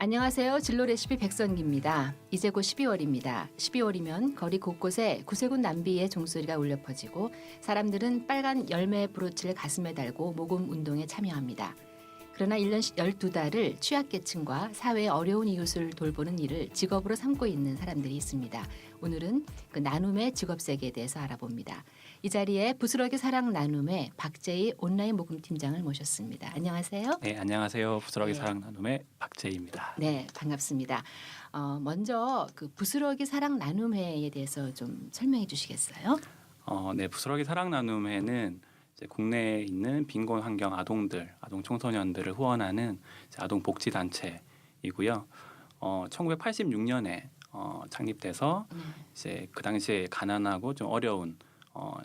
안녕하세요. 진로 레시피 백선기입니다. 이제 곧 12월입니다. 12월이면 거리 곳곳에 구세군 남비의 종소리가 울려 퍼지고 사람들은 빨간 열매 브로치를 가슴에 달고 모금 운동에 참여합니다. 그러나 1년 12달을 취약계층과 사회의 어려운 이웃을 돌보는 일을 직업으로 삼고 있는 사람들이 있습니다. 오늘은 그 나눔의 직업세계에 대해서 알아봅니다. 이 자리에 부스러기 사랑 나눔의 박재희 온라인 모금팀장을 모셨습니다. 안녕하세요. 네, 안녕하세요. 부스러기 네. 사랑 나눔의 박재희입니다. 네, 반갑습니다. 먼저 그 부스러기 사랑 나눔회에 대해서 좀 설명해 주시겠어요? 네, 부스러기 사랑 나눔회는 이제 국내에 있는 빈곤 환경 아동들, 아동 청소년들을 후원하는 아동 복지 단체이고요. 1986년에 창립돼서 이제 그 당시에 가난하고 좀 어려운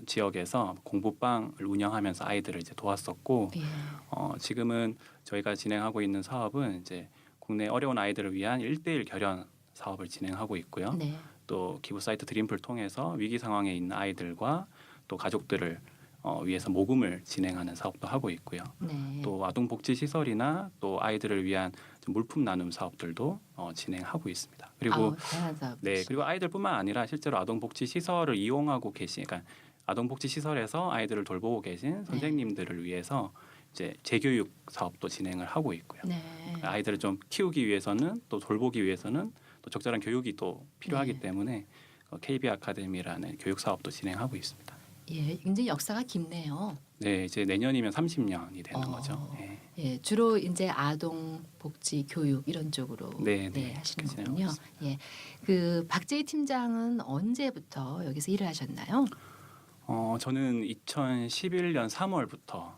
지역에서 공부방을 운영하면서 아이들을 이제 도왔었고, 예. 지금은 저희가 진행하고 있는 사업은 이제 국내 어려운 아이들을 위한 1:1 결연 사업을 진행하고 있고요. 네. 또 기부 사이트 드림풀 통해서 위기 상황에 있는 아이들과 또 가족들을 위해서 모금을 진행하는 사업도 하고 있고요. 네. 또 아동복지 시설이나 또 아이들을 위한 좀 물품 나눔 사업들도 진행하고 있습니다. 그리고 다양한 사업. 네, 그리고 아이들뿐만 아니라 실제로 아동복지 시설을 이용하고 계신, 그러니까 아동복지 시설에서 아이들을 돌보고 계신 선생님들을 위해서 이제 재교육 사업도 진행을 하고 있고요. 네. 아이들을 좀 키우기 위해서는 또 돌보기 위해서는 또 적절한 교육이 또 필요하기 네. 때문에 KB 아카데미라는 교육 사업도 진행하고 있습니다. 예, 굉장히 역사가 깊네요. 네, 이제 내년이면 30년이 되는 어. 거죠. 네. 예, 주로 이제 아동 복지 교육 이런 쪽으로 네, 하시는 그렇게 거군요. 진행하고 예, 그 박재희 팀장은 언제부터 여기서 일을 하셨나요? 저는 2011년 3월부터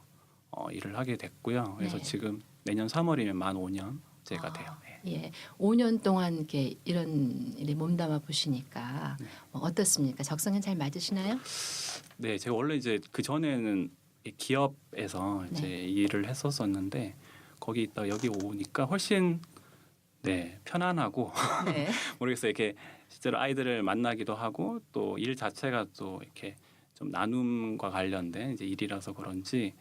일을 하게 됐고요. 그래서 네. 지금 내년 3월이면 만 5년째가 돼요. 네. 예, 5년 동안 이렇게 이런 일에 몸담아 보시니까 네. 어떻습니까? 적성엔 잘 맞으시나요? 네, 제가 원래 이제 그 전에는 기업에서 이제 네. 일을 했었었는데 거기 있다 여기 오니까 훨씬 편안하고 네. 모르겠어요. 이렇게 실제로 아이들을 만나기도 하고 또 일 자체가 또 이렇게 좀 나눔과 관련된 이제 일이라서 그런지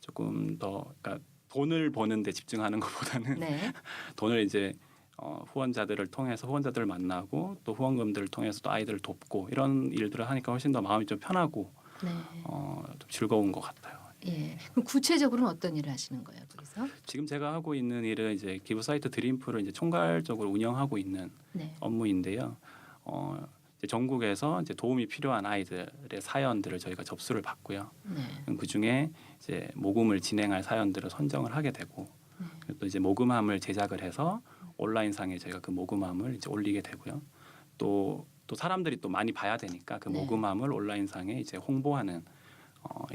조금 더 그러니까 돈을 버는데 집중하는 것보다는 네. 돈을 이제 후원자들을 통해서 후원자들을 만나고 또 후원금들을 통해서 또 아이들을 돕고 이런 일들을 하니까 훨씬 더 마음이 좀 편하고 네. 좀 즐거운 것 같아요. 예. 그럼 구체적으로는 어떤 일을 하시는 거예요, 거기서? 지금 제가 하고 있는 일은 이제 기부 사이트 드림풀을 이제 총괄적으로 운영하고 있는 네. 업무인데요. 이제 전국에서 이제 도움이 필요한 아이들의 사연들을 저희가 접수를 받고요. 네. 그 중에 이제 모금을 진행할 사연들을 선정을 하게 되고 네. 또 이제 모금함을 제작을 해서 온라인상에 저희가 그 모금함을 이제 올리게 되고요. 또 사람들이 또 많이 봐야 되니까 그 네. 모금함을 온라인상에 이제 홍보하는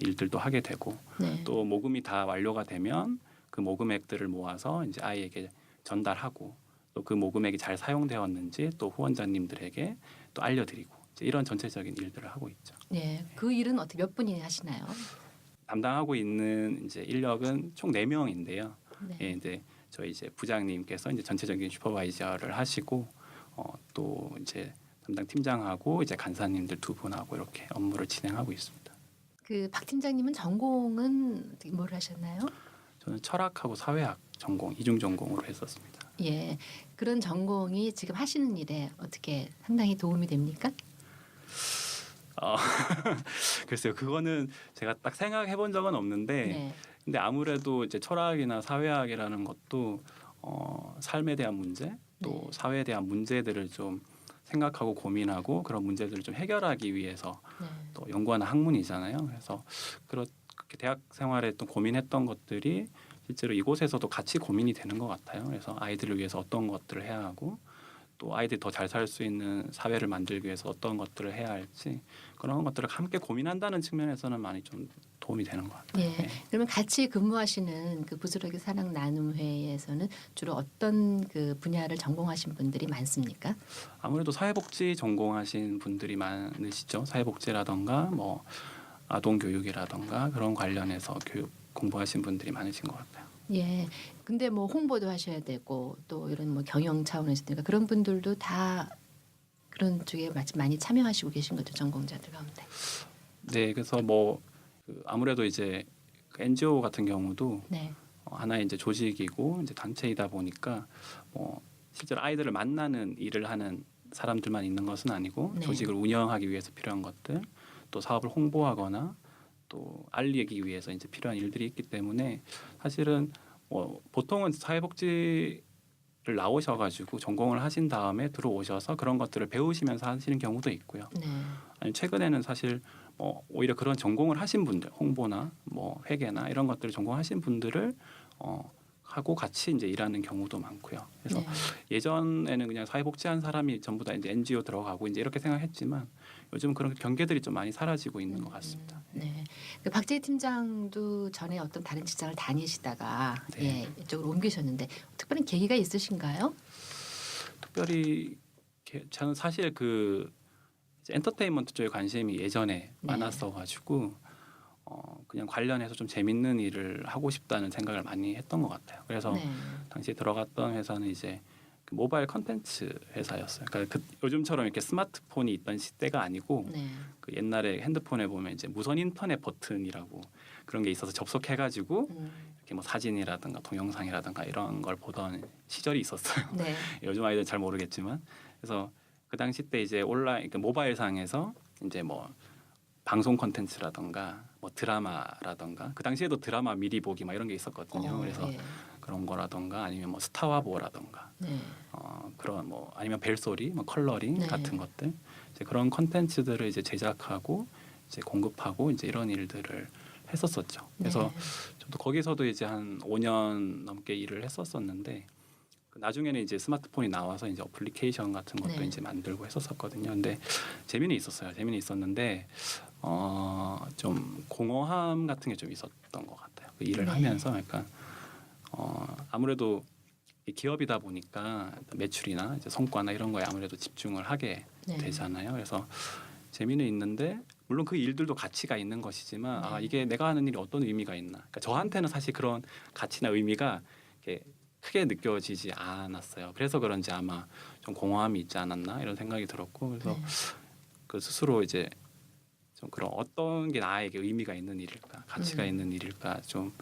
일들도 하게 되고 네. 또 모금이 다 완료가 되면 그 모금액들을 모아서 이제 아이에게 전달하고 또 그 모금액이 잘 사용되었는지 또 후원자님들에게 또 알려드리고 이제 이런 전체적인 일들을 하고 있죠. 네. 그 일은 어떻게 몇 분이 하시나요? 담당하고 있는 이제 인력은 총 4명인데요. 네. 예, 이제 저희 이제 부장님께서 이제 전체적인 슈퍼바이저를 하시고 또 이제 담당 팀장하고 이제 간사님들 2분하고 이렇게 업무를 진행하고 있습니다. 그 박 팀장님은 전공은 어떻게 뭘 하셨나요? 저는 철학하고 사회학 전공 이중 전공으로 했었습니다. 예. 그런 전공이 지금 하시는 일에 어떻게 상당히 도움이 됩니까? 글쎄요, 그거는 제가 딱 생각해 본 적은 없는데, 네. 근데 아무래도 이제 철학이나 사회학이라는 것도 삶에 대한 문제, 또 네. 사회에 대한 문제들을 좀 생각하고 고민하고 그런 문제들을 좀 해결하기 위해서 네. 또 연구하는 학문이잖아요. 그래서 그렇게 대학 생활에 또 고민했던 것들이 실제로 이곳에서도 같이 고민이 되는 것 같아요. 그래서 아이들을 위해서 어떤 것들을 해야 하고 또 아이들이 더 잘 살 수 있는 사회를 만들기 위해서 어떤 것들을 해야 할지 그런 것들을 함께 고민한다는 측면에서는 많이 좀 도움이 되는 것 같아요. 예. 그러면 같이 근무하시는 그 부스러기 사랑 나눔회에서는 주로 어떤 그 분야를 전공하신 분들이 많습니까? 아무래도 사회복지 전공하신 분들이 많으시죠. 사회복지라던가 뭐 아동교육이라던가 그런 관련해서 교육 공부하신 분들이 많으신 것 같아요. 예. 근데 뭐 홍보도 하셔야 되고 또 이런 뭐 경영 차원에서 그러니까 그런 분들도 다 그런 쪽에 많이 참여하시고 계신 거죠, 전공자들 가운데. 네, 그래서 뭐 아무래도 이제 NGO 같은 경우도 네. 하나의 이제 조직이고 이제 단체이다 보니까 뭐 실제로 아이들을 만나는 일을 하는 사람들만 있는 것은 아니고 네. 조직을 운영하기 위해서 필요한 것들, 또 사업을 홍보하거나 또 알리기 위해서 이제 필요한 일들이 있기 때문에 사실은 뭐 보통은 사회복지를 나오셔가지고 전공을 하신 다음에 들어오셔서 그런 것들을 배우시면서 하시는 경우도 있고요. 네. 아니 최근에는 사실 뭐 오히려 그런 전공을 하신 분들, 홍보나 뭐 회계나 이런 것들을 전공하신 분들을 하고 같이 이제 일하는 경우도 많고요. 그래서 네. 예전에는 그냥 사회복지한 사람이 전부 다 이제 NGO 들어가고 이제 이렇게 생각했지만 요즘 그런 경계들이 좀 많이 사라지고 있는 것 같습니다. 네. 그 박재희 팀장도 전에 어떤 다른 직장을 다니시다가 네. 예, 이쪽으로 옮기셨는데 특별한 계기가 있으신가요? 특별히 저는 사실 그 이제 엔터테인먼트 쪽에 관심이 예전에 많았어가지고 그냥 관련해서 좀 재밌는 일을 하고 싶다는 생각을 많이 했던 것 같아요. 그래서 네. 당시에 들어갔던 회사는 이제 그 모바일 컨텐츠 회사였어요. 그러니까 요즘처럼 이렇게 스마트폰이 있던 시대가 아니고 네. 그 옛날에 핸드폰에 보면 이제 무선 인터넷 버튼이라고 그런 게 있어서 접속해가지고 이렇게 뭐 사진이라든가 동영상이라든가 이런 걸 보던 시절이 있었어요. 네. 요즘 아이들은 잘 모르겠지만 그래서 그 당시 때 이제 온라인 그러니까 모바일 상에서 이제 뭐 방송 콘텐츠라던가 뭐 드라마라던가 그 당시에도 드라마 미리 보기 막 이런 게 있었거든요. 그래서 예. 그런 거라던가 아니면 뭐 스타와보라던가 네. 그런 뭐 아니면 벨소리, 뭐 컬러링 네. 같은 것들 이제 그런 콘텐츠들을 이제 제작하고 이제 공급하고 이제 이런 일들을 했었었죠. 그래서 네. 저도 거기서도 이제 한 5년 넘게 일을 했었었는데 나중에는 이제 스마트폰이 나와서 이제 어플리케이션 같은 것도 네. 이제 만들고 했었었거든요. 근데 재미는 있었어요. 재미는 있었는데 좀 공허함 같은 게 좀 있었던 것 같아요. 그 일을 네. 하면서 약간 아무래도 기업이다 보니까 매출이나 이제 성과나 이런 거에 아무래도 집중을 하게 네. 되잖아요. 그래서 재미는 있는데 물론 그 일들도 가치가 있는 것이지만 네. 이게 내가 하는 일이 어떤 의미가 있나. 그러니까 저한테는 사실 그런 가치나 의미가 이렇게 크게 느껴지지 않았어요. 그래서 그런지 아마 좀 공허함이 있지 않았나 이런 생각이 들었고 그래서 네. 그 스스로 이제 좀 그런 어떤 게 나에게 의미가 있는 일일까, 가치가 있는 일일까 좀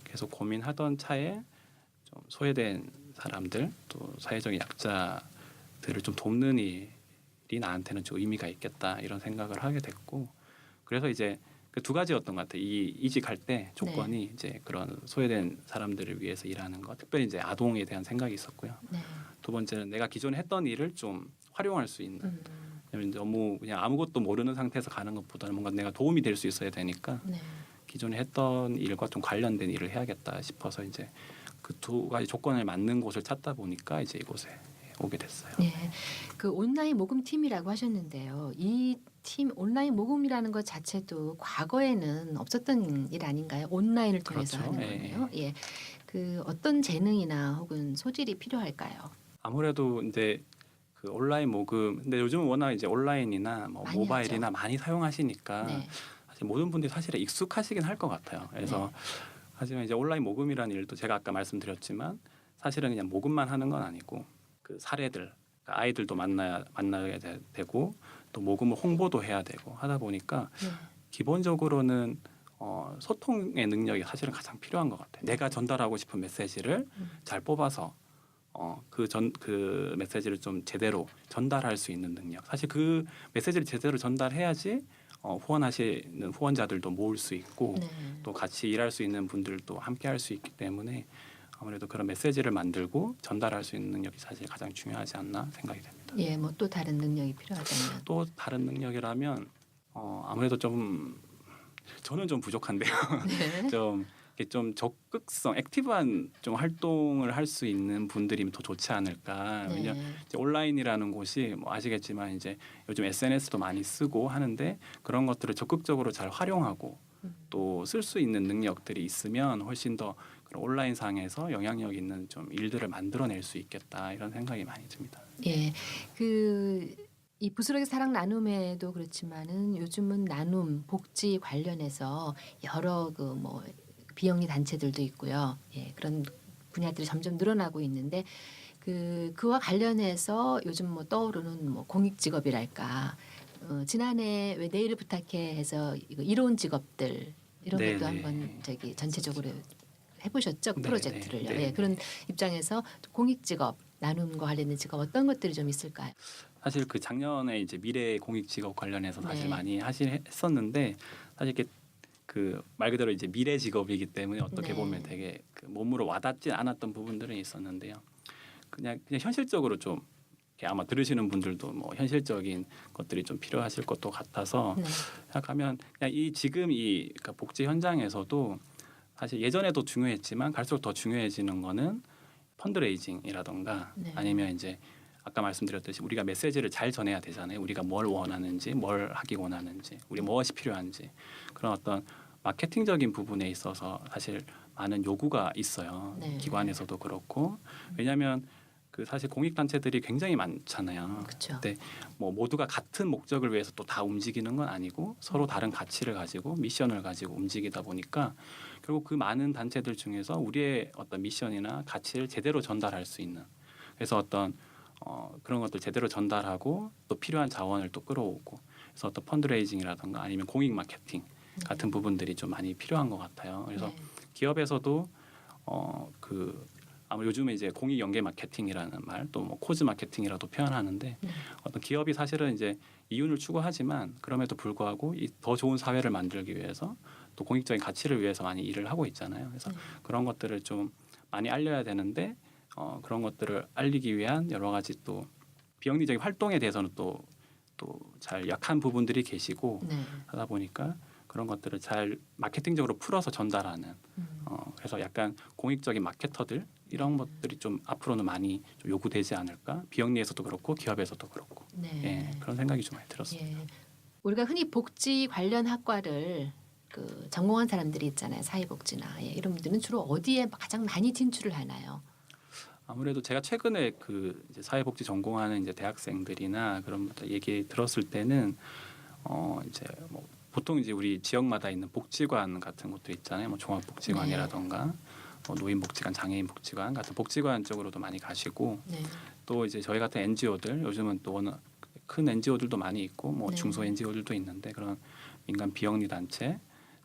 계속 고민하던 차에 좀 소외된 사람들 또 사회적인 약자들을 좀 돕는 일이 나한테는 좀 의미가 있겠다 이런 생각을 하게 됐고 그래서 이제 그 두 가지였던 것 같아요. 이직할 때 조건이 이제 그런 소외된 사람들을 위해서 일하는 것, 특별히 이제 아동에 대한 생각이 있었고요. 네. 두 번째는 내가 기존에 했던 일을 좀 활용할 수 있는. 음. 왜냐면 너무 그냥 아무것도 모르는 상태에서 가는 것보다는 뭔가 내가 도움이 될 수 있어야 되니까 네. 기존에 했던 일과 좀 관련된 일을 해야겠다 싶어서 이제 그 두 가지 조건을 맞는 곳을 찾다 보니까 이제 이곳에 오게 됐어요. 네. 그 온라인 모금 팀이라고 하셨는데요. 이 팀 온라인 모금이라는 것 자체도 과거에는 없었던 일 아닌가요? 온라인을 통해서 그렇죠. 하는 거네요. 예. 그 어떤 재능이나 혹은 소질이 필요할까요? 아무래도 이제 그 온라인 모금 근데 요즘은 워낙 이제 온라인이나 뭐 많이 모바일이나 하죠. 많이 사용하시니까 네. 사실 모든 분들이 사실은 익숙하시긴 할 것 같아요. 그래서 하지만 이제 온라인 모금이라는 일도 제가 아까 말씀드렸지만 사실은 그냥 모금만 하는 건 아니고 그 사례들 그러니까 아이들도 만나야 되고 또 모금을 홍보도 해야 되고 하다 보니까 네. 기본적으로는 소통의 능력이 사실은 가장 필요한 것 같아요. 내가 전달하고 싶은 메시지를 잘 뽑아서 그 메시지를 좀 제대로 전달할 수 있는 능력. 사실 그 메시지를 제대로 전달해야지 후원하시는 후원자들도 모을 수 있고 네. 또 같이 일할 수 있는 분들도 함께 할 수 있기 때문에 아무래도 그런 메시지를 만들고 전달할 수 있는 능력이 사실 가장 중요하지 않나 생각이 됩니다. 예, 뭐 또 다른 능력이 필요하다면. 또 다른 능력이라면 아무래도 좀 저는 좀 부족한데요. 네. 좀 이렇게 좀 적극성, 액티브한 좀 활동을 할 수 있는 분들이면 더 좋지 않을까. 왜냐 네. 이제 온라인이라는 곳이 뭐 아시겠지만 이제 요즘 SNS도 많이 쓰고 하는데 그런 것들을 적극적으로 잘 활용하고 또 쓸 수 있는 능력들이 있으면 훨씬 더 그런 온라인 상에서 영향력 있는 좀 일들을 만들어낼 수 있겠다 이런 생각이 많이 듭니다. 예. 그 이 부스러기 사랑 나눔에도 그렇지만은 요즘은 나눔 복지 관련해서 여러 그 뭐 비영리 단체들도 있고요. 예. 그런 분야들이 점점 늘어나고 있는데 그와 관련해서 요즘 뭐 떠오르는 뭐 공익 직업이랄까. 지난해 왜 내일을 부탁해 해서 이거 이로운 직업들 이런 것도 네네. 한번 저기 전체적으로 해보셨죠? 그 네, 프로젝트를요. 네, 네, 예, 그런 입장에서 공익 직업 나눔과 관련된 직업 어떤 것들이 좀 있을까요? 사실 그 작년에 이제 미래 공익 직업 관련해서 사실 네. 많이 했었는데 사실 이게 그 말 그대로 이제 미래 직업이기 때문에 어떻게 네. 보면 되게 그 몸으로 와닿지 않았던 부분들은 있었는데요. 그냥 현실적으로 좀 이렇게 아마 들으시는 분들도 뭐 현실적인 것들이 좀 필요하실 것도 같아서 네. 생각하면 그냥 이 지금 이 그러니까 복지 현장에서도 사실 예전에도 중요했지만 갈수록 더 중요해지는 거는 펀드레이징이라던가 네. 아니면 이제 아까 말씀드렸듯이 우리가 메시지를 잘 전해야 되잖아요. 우리가 뭘 원하는지, 뭘 하기 원하는지, 우리 무엇이 필요한지 그런 어떤 마케팅적인 부분에 있어서 사실 많은 요구가 있어요. 네. 기관에서도 그렇고 왜냐하면 그 사실 공익 단체들이 굉장히 많잖아요. 그렇죠. 근데 뭐 모두가 같은 목적을 위해서 또 다 움직이는 건 아니고 서로 다른 가치를 가지고 미션을 가지고 움직이다 보니까 결국 그 많은 단체들 중에서 우리의 어떤 미션이나 가치를 제대로 전달할 수 있는 그래서 어떤 그런 것들 제대로 전달하고 또 필요한 자원을 또 끌어오고 그래서 어떤 펀드레이징이라든가 아니면 공익 마케팅 같은 부분들이 좀 많이 필요한 것 같아요. 그래서 네. 기업에서도 그 아마 요즘에 이제 공익 연계 마케팅이라는 말 또 뭐 코즈 마케팅이라도 표현하는데 네. 어떤 기업이 사실은 이제 이윤을 추구하지만 그럼에도 불구하고 이 더 좋은 사회를 만들기 위해서 또 공익적인 가치를 위해서 많이 일을 하고 있잖아요. 그래서 네. 그런 것들을 좀 많이 알려야 되는데 그런 것들을 알리기 위한 여러 가지 또 비영리적인 활동에 대해서는 또 잘 약한 부분들이 계시고 네. 하다 보니까 그런 것들을 잘 마케팅적으로 풀어서 전달하는 그래서 약간 공익적인 마케터들 이런 것들이 좀 앞으로는 많이 좀 요구되지 않을까 비영리에서도 그렇고 기업에서도 그렇고 네. 예, 그런 생각이 좀 많이 들었습니다. 예. 우리가 흔히 복지 관련 학과를 그 전공한 사람들이 있잖아요. 사회복지나 예, 이런 분들은 주로 어디에 가장 많이 진출을 하나요? 아무래도 제가 최근에 그 이제 사회복지 전공하는 이제 대학생들이나 그런 분들 얘기 들었을 때는 이제 뭐 보통 이제 우리 지역마다 있는 복지관 같은 것도 있잖아요. 뭐 종합복지관이라던가 뭐 노인복지관, 장애인복지관 같은 복지관 쪽으로도 많이 가시고 네. 또 이제 저희 같은 NGO들 요즘은 또 워낙 큰 NGO들도 많이 있고 뭐 네. 중소 NGO들도 있는데 그런 민간 비영리 단체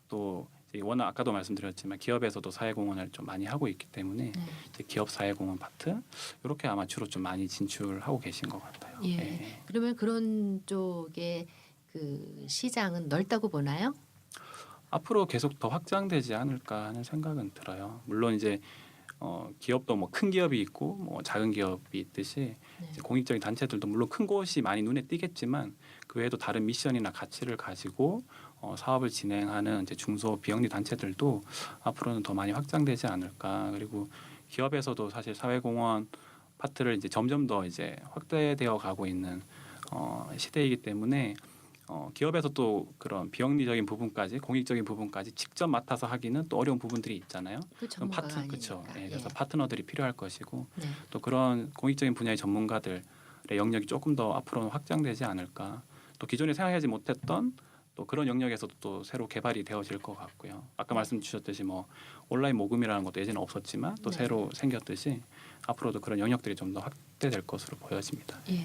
또 이제 워낙 아까도 말씀드렸지만 기업에서도 사회공헌을 좀 많이 하고 있기 때문에 네. 이제 기업 사회공헌 파트 이렇게 아마 주로 좀 많이 진출하고 계신 것 같아요. 예. 예. 그러면 그런 쪽에 그 시장은 넓다고 보나요? 앞으로 계속 더 확장되지 않을까 하는 생각은 들어요. 물론 이제 기업도 뭐 큰 기업이 있고 뭐 작은 기업이 있듯이 네. 이제 공익적인 단체들도 물론 큰 곳이 많이 눈에 띄겠지만 그 외에도 다른 미션이나 가치를 가지고 사업을 진행하는 이제 중소 비영리 단체들도 앞으로는 더 많이 확장되지 않을까. 그리고 기업에서도 사실 사회공헌 파트를 이제 점점 더 이제 확대되어 가고 있는 시대이기 때문에 기업에서 또 그런 비영리적인 부분까지 공익적인 부분까지 직접 맡아서 하기는 또 어려운 부분들이 있잖아요. 그 그럼 전문가가 그렇죠. 아니니까. 예, 그래서 예. 파트너들이 필요할 것이고 네. 또 그런 공익적인 분야의 전문가들의 영역이 조금 더 앞으로는 확장되지 않을까. 또 기존에 생각하지 못했던 또 그런 영역에서도 또 새로 개발이 되어질 것 같고요. 아까 말씀 주셨듯이 뭐 온라인 모금이라는 것도 예전에 없었지만 또 네. 새로 생겼듯이 앞으로도 그런 영역들이 좀 더 확대될 것으로 보여집니다. 예.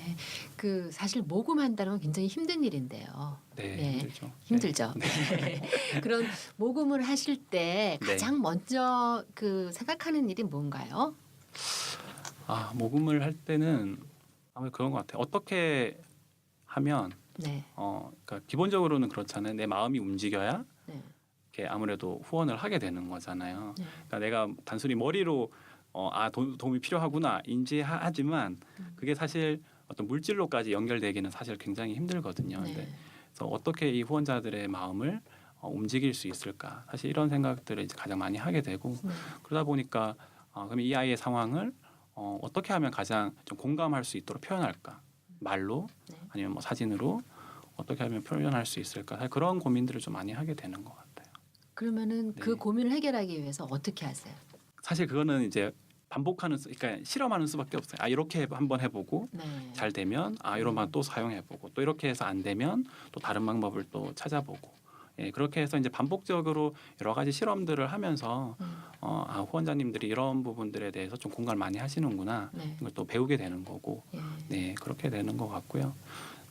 그 사실 모금한다는 건 굉장히 힘든 일인데요. 네, 예. 힘들죠. 힘들죠. 네. 그런 모금을 하실 때 네. 가장 먼저 그 생각하는 일이 뭔가요? 모금을 할 때는 아무래도 그런 것 같아요. 어떻게 하면 네. 그러니까 기본적으로는 그렇잖아요. 내 마음이 움직여야 네. 이렇게 아무래도 후원을 하게 되는 거잖아요. 네. 그러니까 내가 단순히 머리로 도움이 필요하구나 인지하지만 그게 사실 어떤 물질로까지 연결되기는 사실 굉장히 힘들거든요. 네. 근데 그래서 어떻게 이 후원자들의 마음을 움직일 수 있을까? 사실 이런 생각들을 이제 가장 많이 하게 되고 네. 그러다 보니까 그럼 이 아이의 상황을 어떻게 하면 가장 좀 공감할 수 있도록 표현할까? 말로 네. 아니면 뭐 사진으로 어떻게 하면 표현할 수 있을까? 사실 그런 고민들을 좀 많이 하게 되는 것 같아요. 그러면은 그 네. 고민을 해결하기 위해서 어떻게 하세요? 사실 그거는 이제 반복하는 그러니까 실험하는 수밖에 없어요. 이렇게 한번 해보고 네. 잘 되면 이런 방법 또 사용해보고 또 이렇게 해서 안 되면 또 다른 방법을 또 찾아보고 예, 그렇게 해서 이제 반복적으로 여러 가지 실험들을 하면서 후원자님들이 이런 부분들에 대해서 좀 공감을 많이 하시는구나 네. 이걸 또 배우게 되는 거고 예. 네 그렇게 되는 것 같고요.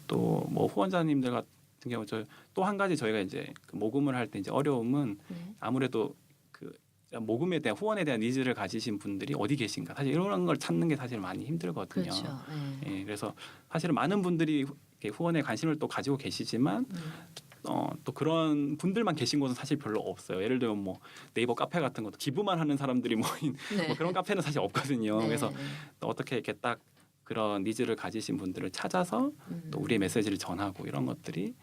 또 뭐 후원자님들 같은 경우 또 한 가지 저희가 이제 그 모금을 할 때 이제 어려움은 네. 아무래도 그 모금에 대한 후원에 대한 니즈를 가지신 분들이 어디 계신가 사실 이런 걸 찾는 게 사실 많이 힘들거든요. 그렇죠. 예. 예, 그래서 사실은 많은 분들이 후원에 관심을 또 가지고 계시지만 또 그런 분들만 계신 곳은 사실 별로 없어요. 예를 들면 뭐 네이버 카페 같은 것도 기부만 하는 사람들이 모인 네. 뭐 그런 카페는 사실 없거든요. 네. 그래서 또 어떻게 이렇게 딱 그런 니즈를 가지신 분들을 찾아서 또 우리의 메시지를 전하고 이런 것들이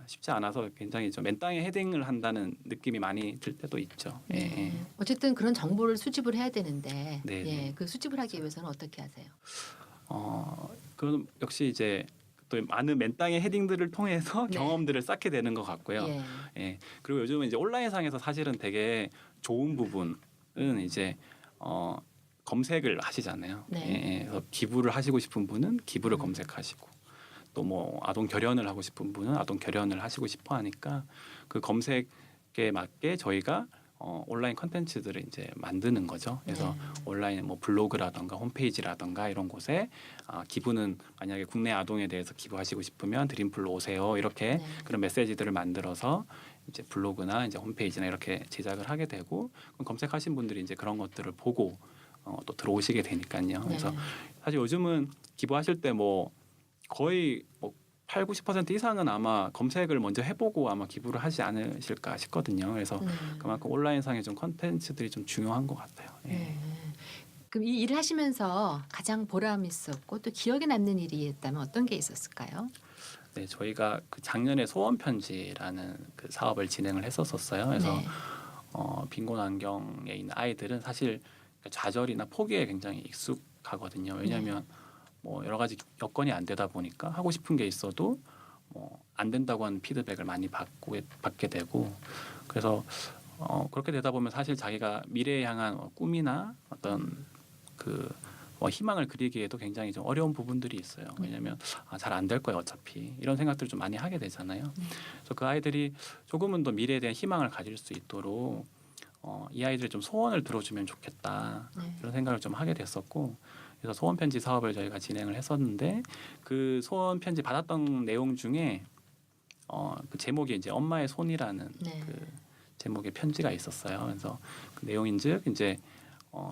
쉽지 않아서 굉장히 좀 맨 땅에 헤딩을 한다는 느낌이 많이 들 때도 있죠. 예, 네. 예. 어쨌든 그런 정보를 수집을 해야 되는데 네, 예, 네. 그 수집을 하기 위해서는 어떻게 하세요? 그럼 역시 이제 또 많은 맨 땅의 헤딩들을 통해서 네. 경험들을 쌓게 되는 것 같고요. 예. 예. 그리고 요즘은 이제 온라인상에서 사실은 되게 좋은 부분은 이제 검색을 하시잖아요. 네. 예. 그래서 기부를 하시고 싶은 분은 기부를 검색하시고 또 뭐 아동 결연을 하고 싶은 분은 아동 결연을 하시고 싶어 하니까 그 검색에 맞게 저희가 온라인 컨텐츠들을 이제 만드는 거죠. 그래서 네. 온라인 뭐 블로그라던가 홈페이지라던가 이런 곳에 기부는 만약에 국내 아동에 대해서 기부하시고 싶으면 드림플로 오세요. 이렇게 네. 그런 메시지들을 만들어서 이제 블로그나 이제 홈페이지나 이렇게 제작을 하게 되고 그럼 검색하신 분들이 이제 그런 것들을 보고 또 들어오시게 되니까요. 그래서 네. 사실 요즘은 기부하실 때 뭐 거의 뭐 8, 90% 이상은 아마 검색을 먼저 해보고 아마 기부를 하지 않으실까 싶거든요. 그래서 네. 그만큼 온라인상의 좀 컨텐츠들이 좀 중요한 것 같아요. 예. 네. 그럼 이 일을 하시면서 가장 보람 있었고 또 기억에 남는 일이 있다면 어떤 게 있었을까요? 네, 저희가 그 작년에 소원 편지라는 그 사업을 진행을 했었어요. 그래서 네. 빈곤 환경에 있는 아이들은 사실 좌절이나 포기에 굉장히 익숙하거든요. 왜냐하면 뭐 여러 가지 여건이 안 되다 보니까 하고 싶은 게 있어도 뭐 안 된다고 하는 피드백을 많이 받게 되고 그래서 그렇게 되다 보면 사실 자기가 미래에 향한 꿈이나 어떤 그 희망을 그리기에도 굉장히 좀 어려운 부분들이 있어요. 왜냐하면 잘 안 될 거예요 어차피 이런 생각들을 좀 많이 하게 되잖아요. 그래서 그 아이들이 조금은 더 미래에 대한 희망을 가질 수 있도록 이 아이들이 좀 소원을 들어주면 좋겠다 네. 이런 생각을 좀 하게 됐었고 그래서 소원 편지 사업을 저희가 진행을 했었는데 그 소원 편지 받았던 내용 중에 그 제목이 이제 엄마의 손이라는 네. 그 제목의 편지가 있었어요. 그래서 그 내용인즉 이제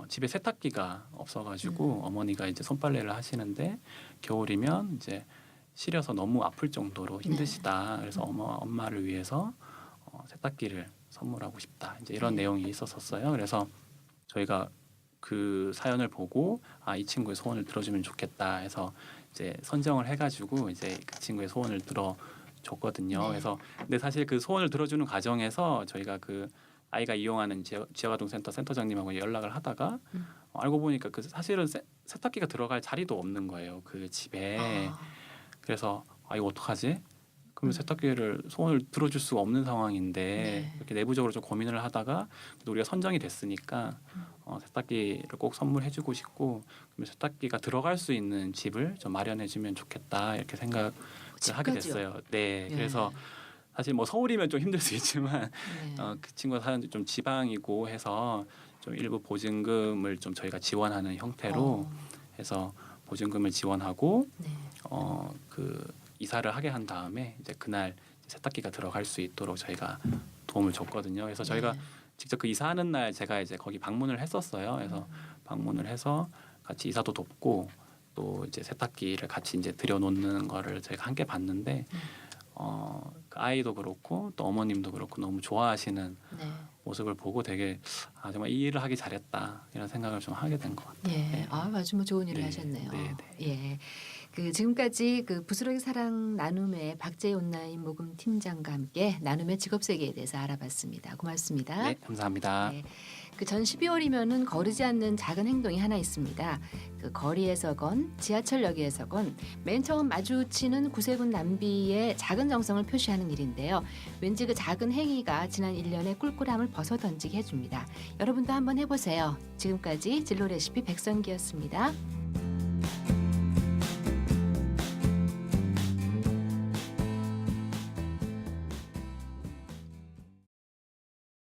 집에 세탁기가 없어가지고 어머니가 이제 손빨래를 하시는데 겨울이면 이제 시려서 너무 아플 정도로 힘드시다. 그래서 엄마를 위해서 세탁기를 선물하고 싶다. 이제 이런 내용이 있었었어요. 그래서 저희가 그 사연을 보고 이 친구의 소원을 들어주면 좋겠다 해서 이제 선정을 해가지고 이제 그 친구의 소원을 들어줬거든요. 네. 그래서 근데 사실 그 소원을 들어주는 과정에서 저희가 그 아이가 이용하는 지역아동센터 센터장님하고 연락을 하다가 알고 보니까 그 사실은 세탁기가 들어갈 자리도 없는 거예요. 그 집에. 그래서 이거 어떡하지? 그러면 세탁기를 소원을 들어줄 수가 없는 상황인데 네. 이렇게 내부적으로 좀 고민을 하다가 우리가 선정이 됐으니까 세탁기를 꼭 선물해주고 싶고 그러면 세탁기가 들어갈 수 있는 집을 좀 마련해주면 좋겠다 이렇게 생각을 하게 됐어요. 네, 그래서 사실 뭐 서울이면 좀 힘들 수 있지만 네. 그 친구가 사는 좀 지방이고 해서 좀 일부 보증금을 좀 저희가 지원하는 형태로 해서 보증금을 지원하고 네. 그 이사를 하게 한 다음에 이제 그날 세탁기가 들어갈 수 있도록 저희가 도움을 줬거든요. 그래서 저희가 네. 직접 그 이사하는 날 제가 이제 거기 방문을 했었어요. 그래서 방문을 해서 같이 이사도 돕고 또 이제 세탁기를 같이 이제 들여놓는 거를 저희가 함께 봤는데 그 아이도 그렇고 또 어머님도 그렇고 너무 좋아하시는 네. 모습을 보고 되게 정말 이 일을 하기 잘했다 이런 생각을 좀 하게 된 것 같아요. 예. 네. 아주 뭐 좋은 일을 네. 하셨네요. 네, 예. 그 지금까지 그 부스러기 사랑 나눔의 박재희 온라인 모금 팀장과 함께 나눔의 직업 세계에 대해서 알아봤습니다. 고맙습니다. 네, 감사합니다. 네. 그 전 12월이면은 거르지 않는 작은 행동이 하나 있습니다. 그 거리에서건 지하철역에서건 맨 처음 마주치는 구세군 남비의 작은 정성을 표시하는 일인데요. 왠지 그 작은 행위가 지난 1년의 꿀꿀함을 벗어던지게 해줍니다. 여러분도 한번 해보세요. 지금까지 진로 레시피 백선기였습니다.